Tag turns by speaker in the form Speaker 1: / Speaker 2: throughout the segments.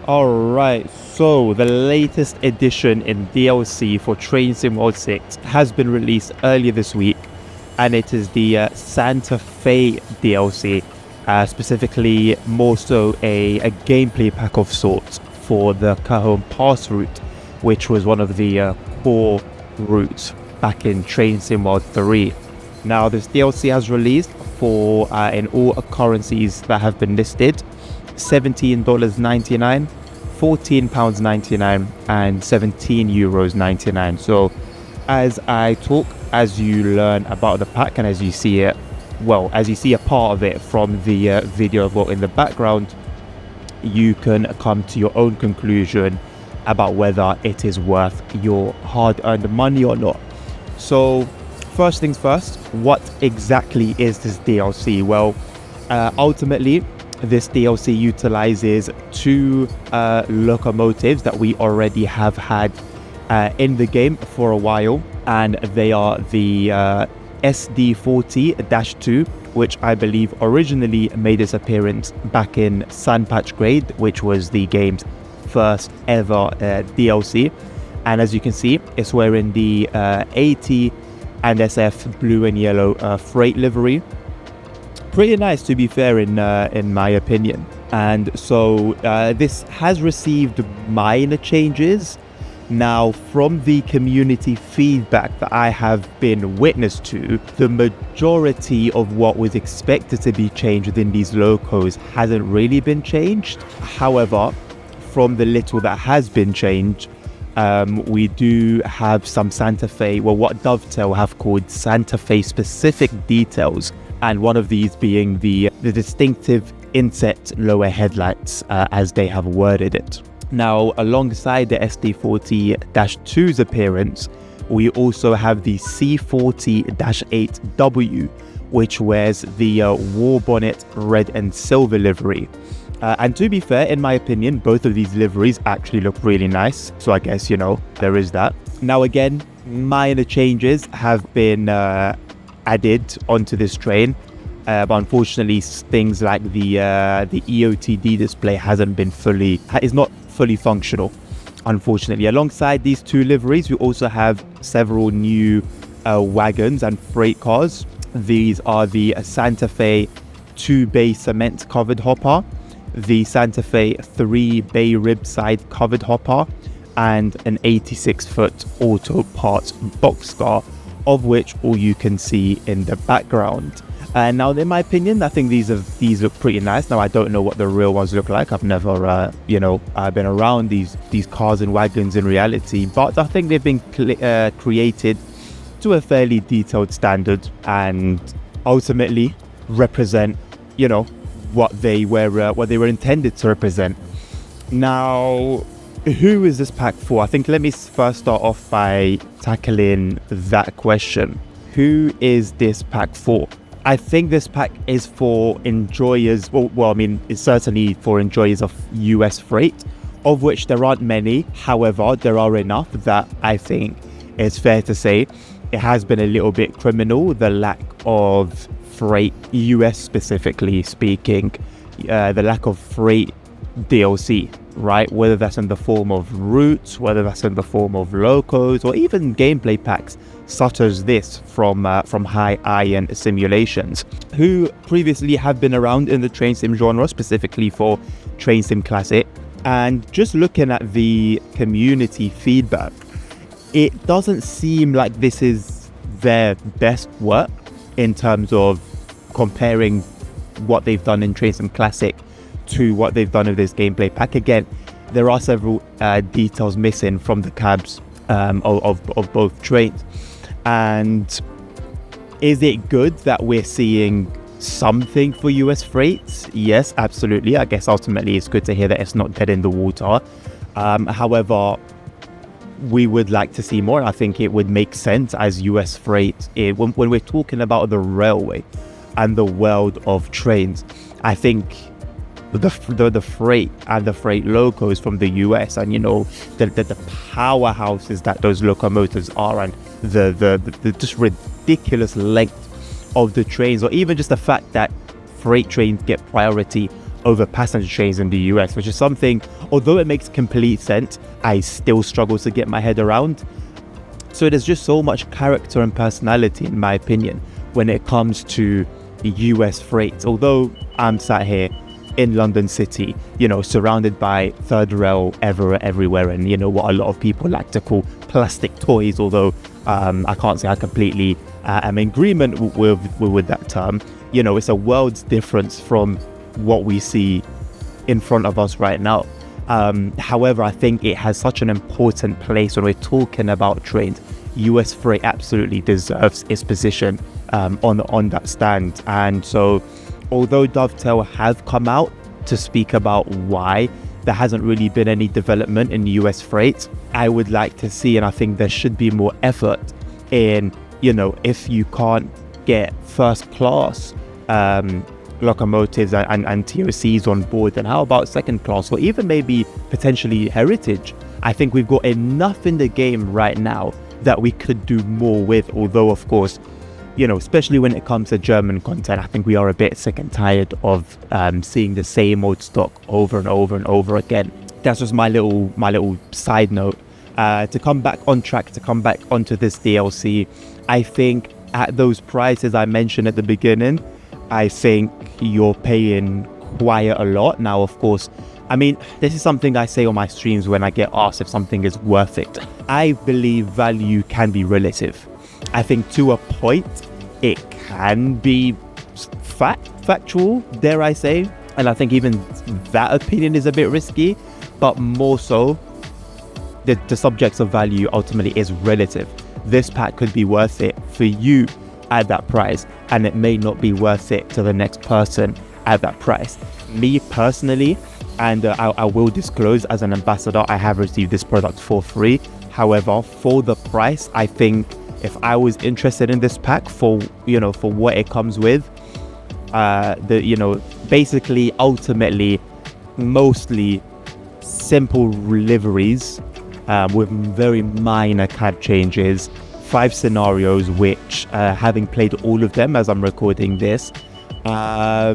Speaker 1: Alright, so the latest edition in DLC for Train Sim World 6 has been released earlier this week, and it is the Santa Fe DLC, specifically more so a gameplay pack of sorts for the Cajon Pass route, which was one of the core routes back in Train Sim World 3. Now, this DLC has released for in all currencies that have been listed: $17.99, £14.99, and €17.99. So as I talk, as you learn about the pack, and as you see it, well, as you see a part of it from the video I've got in the background, you can come to your own conclusion about whether it is worth your hard-earned money or not. So first things first, what exactly is this DLC? Well, ultimately, this DLC utilizes two locomotives that we already have had in the game for a while, and they are the SD40-2, which I believe originally made its appearance back in San Patch Grade, which was the game's first ever DLC. And as you can see, it's wearing the AT and SF blue and yellow freight livery. Pretty nice, to be fair, in my opinion. And so this has received minor changes. Now, from the community feedback that I have been witness to, the majority of what was expected to be changed within these locos hasn't really been changed. However, from the little that has been changed, we do have some Santa Fe, well, what Dovetail have called Santa Fe specific details, and one of these being the distinctive inset lower headlights, as they have worded it. Now, alongside the SD40-2's appearance, we also have the C40-8W, which wears the war bonnet red and silver livery. And to be fair, in my opinion, both of these liveries actually look really nice. So I guess, there is that. Now, again, minor changes have been added onto this train. But unfortunately, things like the EOTD display is not fully functional, unfortunately. Alongside these two liveries, we also have several new wagons and freight cars. These are the Santa Fe 2-bay cement covered hopper, the Santa Fe 3-bay ribside covered hopper, and an 86-foot auto parts boxcar, of which all you can see in the background. And now, in my opinion, I think these look pretty nice. Now, I don't know what the real ones look like. I've never, I've been around these cars and wagons in reality, but I think they've been created to a fairly detailed standard and ultimately represent, what they were intended to represent. Now, who is this pack for? I think let me first start off by tackling that question. Who is this pack for? I think this pack is for enjoyers. It's certainly for enjoyers of US freight, of which there aren't many. However, there are enough that I think it's fair to say it has been a little bit criminal, the lack of freight, US specifically speaking, the lack of freight DLC, right? Whether that's in the form of routes, whether that's in the form of locos, or even gameplay packs such as this from High Iron Simulations, who previously have been around in the train sim genre, specifically for Train Sim Classic. And just looking at the community feedback, it doesn't seem like this is their best work in terms of comparing what they've done in Train Sim Classic to what they've done with this gameplay pack. Again, there are several details missing from the cabs of both trains. And is it good that we're seeing something for US freights? Yes, absolutely. I guess ultimately it's good to hear that it's not dead in the water. However, we would like to see more. I think it would make sense as US freight, when we're talking about the railway and the world of trains. I think the freight and the freight locos from the US, and the powerhouses that those locomotives are, and the just ridiculous length of the trains, or even just the fact that freight trains get priority over passenger trains in the US, which is something, although it makes complete sense, I still struggle to get my head around. So there's just so much character and personality, in my opinion, when it comes to the US freight. Although I'm sat here in London City, surrounded by third rail everywhere, and what a lot of people like to call plastic toys, although I can't say I completely am in agreement with that term. It's a world's difference from what we see in front of us right now. However, I think it has such an important place when we're talking about trains. US freight absolutely deserves its position on that stand. And so, although Dovetail have come out to speak about why there hasn't really been any development in US freight, I would like to see, and I think there should be more effort in, if you can't get first class locomotives and TOCs on board, then how about second class, or even maybe potentially heritage? I think we've got enough in the game right now that we could do more with, although of course, especially when it comes to German content, I think we are a bit sick and tired of seeing the same old stock over and over and over again. That's just my little side note. To come back on track, to come back onto this DLC, I think at those prices I mentioned at the beginning, I think you're paying quite a lot. Now, of course, I mean, this is something I say on my streams when I get asked if something is worth it. I believe value can be relative. I think to a point, it can be factual, dare I say. And I think even that opinion is a bit risky, but more so, the subjects of value ultimately is relative. This pack could be worth it for you at that price, and it may not be worth it to the next person at that price. Me personally, and I will disclose as an ambassador, I have received this product for free. However, for the price, I think if I was interested in this pack for what it comes with, basically, ultimately, mostly simple liveries with very minor CAD changes, 5 scenarios, which having played all of them as I'm recording this, I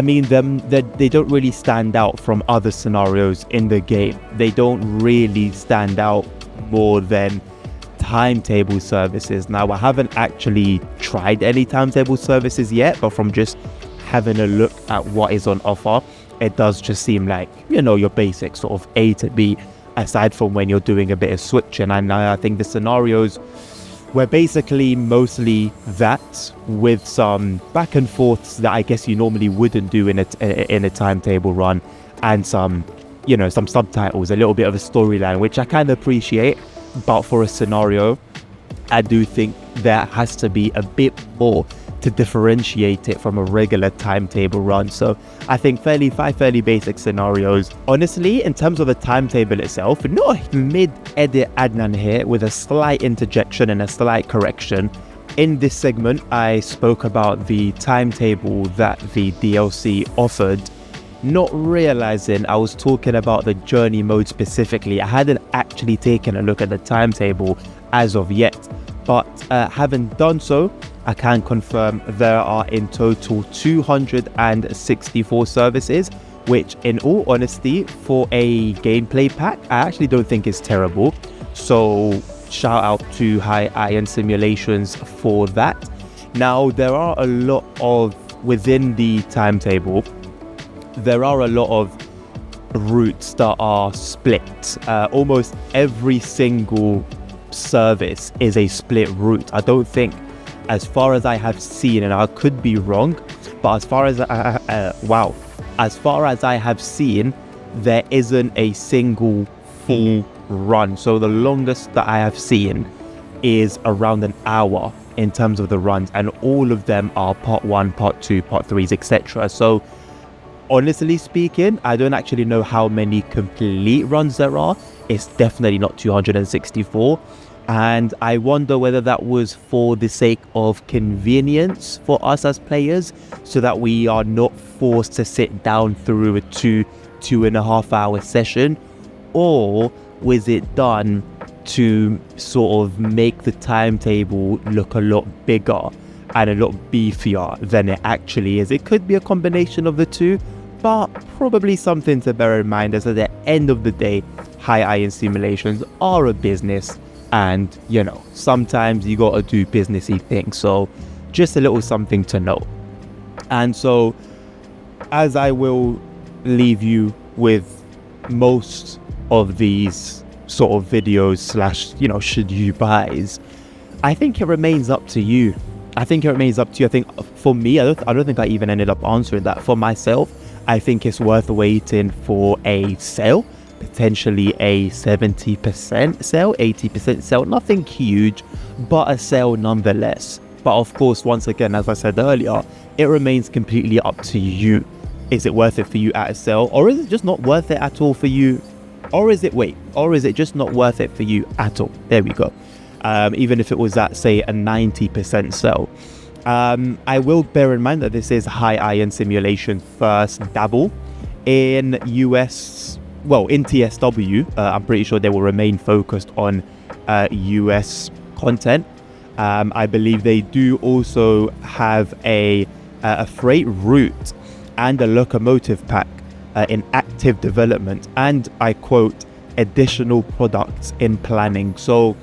Speaker 1: mean, they don't really stand out from other scenarios in the game. They don't really stand out more than timetable services. Now, I haven't actually tried any timetable services yet, but from just having a look at what is on offer, it does just seem like, your basic sort of A to B, aside from when you're doing a bit of switching. And I think the scenarios were basically mostly that, with some back and forths that I guess you normally wouldn't do in a timetable run, and some subtitles, a little bit of a storyline, which I kind of appreciate. But for a scenario, I do think there has to be a bit more to differentiate it from a regular timetable run. So I think 5 fairly basic scenarios. Honestly, in terms of the timetable itself, not mid-edit Adnan here with a slight interjection and a slight correction. In this segment, I spoke about the timetable that the DLC offered, not realizing I was talking about the journey mode specifically. I hadn't actually taken a look at the timetable as of yet, but having done so, I can confirm there are in total 264 services, which in all honesty, for a gameplay pack, I actually don't think is terrible. So shout out to High Iron Simulations for that. Now, there are a lot of, within the timetable, there are a lot of routes that are split. Almost every single service is a split route. I don't think, as far as I have seen, and I could be wrong, but as far as as far as I have seen, there isn't a single full run. So the longest that I have seen is around an hour in terms of the runs, and all of them are part 1, part 2, part 3s, etc. So honestly speaking, I don't actually know how many complete runs there are. It's definitely not 264. And I wonder whether that was for the sake of convenience for us as players, so that we are not forced to sit down through a 2.5 hour session, or was it done to sort of make the timetable look a lot bigger and a lot beefier than it actually is. It could be a combination of the two, but probably something to bear in mind, as at the end of the day, high iron simulations are a business, and sometimes you gotta do businessy things. So just a little something to know. And so, as I will leave you with most of these sort of videos / should you buys, I think it remains up to you. I think for me, I don't think I even ended up answering that. For myself, I think it's worth waiting for a sale, potentially a 70% sale, 80% sale, nothing huge, but a sale nonetheless. But of course, once again, as I said earlier, it remains completely up to you. Is it worth it for you at a sale, or is it just not worth it at all for you? Or is it just not worth it for you at all? There we go. Even if it was at, say, a 90% sell. I will bear in mind that this is high iron simulation first dabble in in TSW. I'm pretty sure they will remain focused on US content. I believe they do also have a freight route and a locomotive pack in active development, and I quote, additional products in planning. So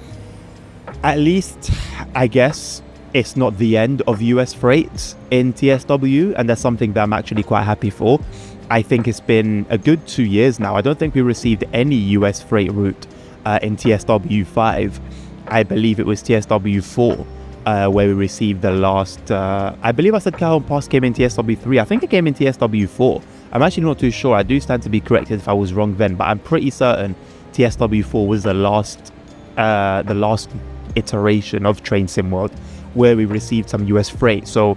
Speaker 1: at least, I guess, it's not the end of US freight in TSW, and that's something that I'm actually quite happy for. I think it's been a good 2 years now. I don't think we received any US freight route in TSW 5. I believe it was TSW 4 where we received the last, I believe I said Cajon Pass came in TSW 3. I think it came in TSW 4. I'm actually not too sure. I do stand to be corrected if I was wrong then, but I'm pretty certain TSW 4 was the last iteration of Train Sim World where we received some US freight. So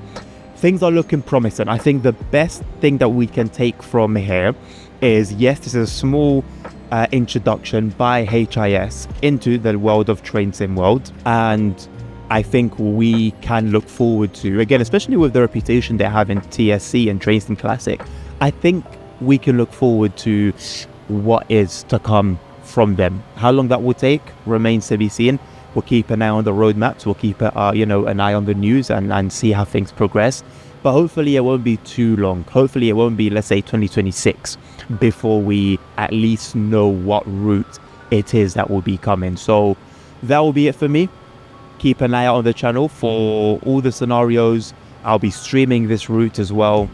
Speaker 1: things are looking promising. I think the best thing that we can take from here is, yes, this is a small introduction by HIS into the world of Train Sim World, and I think we can look forward to, again, especially with the reputation they have in TSC and Train Sim Classic, I think we can look forward to what is to come from them. How long that will take remains to be seen. We'll keep an eye on the roadmaps. We'll keep an eye on the news and see how things progress. But hopefully it won't be too long. Hopefully it won't be, let's say, 2026 before we at least know what route it is that will be coming. So that will be it for me. Keep an eye out on the channel for all the scenarios. I'll be streaming this route as well.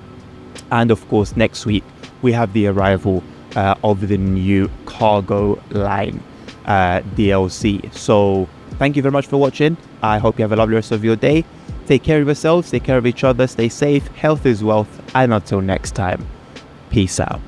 Speaker 1: And of course, next week we have the arrival of the new Cargo Line DLC. So thank you very much for watching. I hope you have a lovely rest of your day. Take care of yourselves, take care of each other, stay safe, health is wealth, and until next time, peace out.